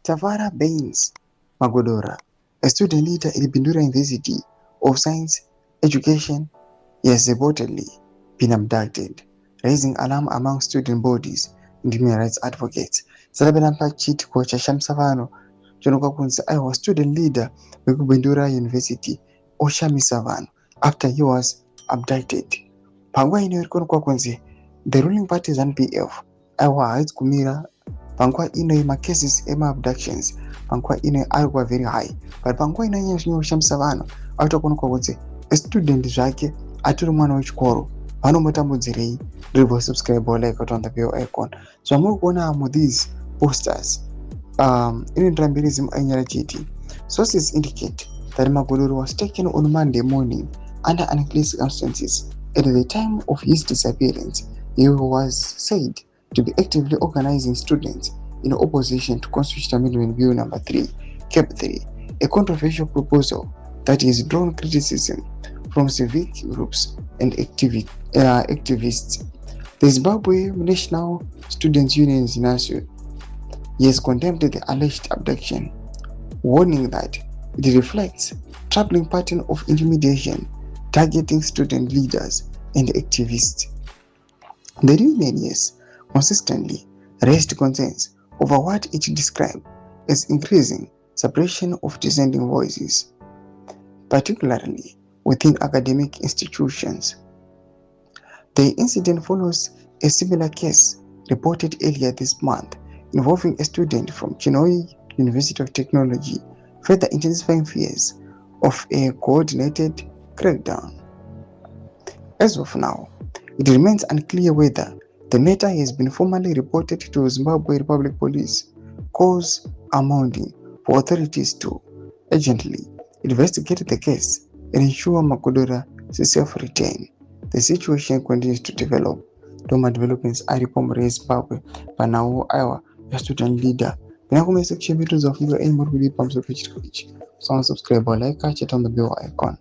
Tavara Baines Magodora, a student leader at the Bindura University of Science Education, has reportedly been abducted, raising alarm among student bodies and human rights advocates. Salabelampa chitiko cha Shamsavano chinoka kunzi aiwa student leader wekubindura University oshamisa vanhu after he was abducted. Panguva ino iri kuonekwa kunzi the ruling party ZANU-PF aiwa haisi kumira panguva ino macases emaabductions panguva ino ari kuva very high, but panguva ino zvinoshamisa vanhu ari kuonekwa kunzi student zvake atori mwana wechikoro vanomutambudzirei. Ndiri subscribe like on the bell icon. Zvamuri kuona amo these posters inoendera mberi zimuainyara chiti. Sources indicate that Magodoro was taken on Monday morning under unclear circumstances. At the time of his disappearance, he was said to be actively organizing students in opposition to Constitutional Amendment Bill No. 3, Cap 3, a controversial proposal that has drawn criticism from civic groups and activists. The Zimbabwe National Students Union (ZNASU) has condemned the alleged abduction, warning that it reflects a troubling pattern of intimidation targeting student leaders and activists. The union has consistently raised concerns over what it described as increasing suppression of dissenting voices, particularly within academic institutions. The incident follows a similar case reported earlier this month involving a student from Chinhoyi University of Technology, further intensifying fears of a coordinated crackdown. As of now, it remains unclear whether the matter has been formally reported to Zimbabwe Republic Police. Calls are mounting for authorities to urgently investigate the case and ensure Magodora safe return. The situation continues to develop. Doma developments are reported in Zimbabwe panawo aiwa student leader. Vinakomesa kuchembetedza fundo yenyu muri kudipa musoro pechitiko ichi. Subscribe or like, catch it on the bell icon.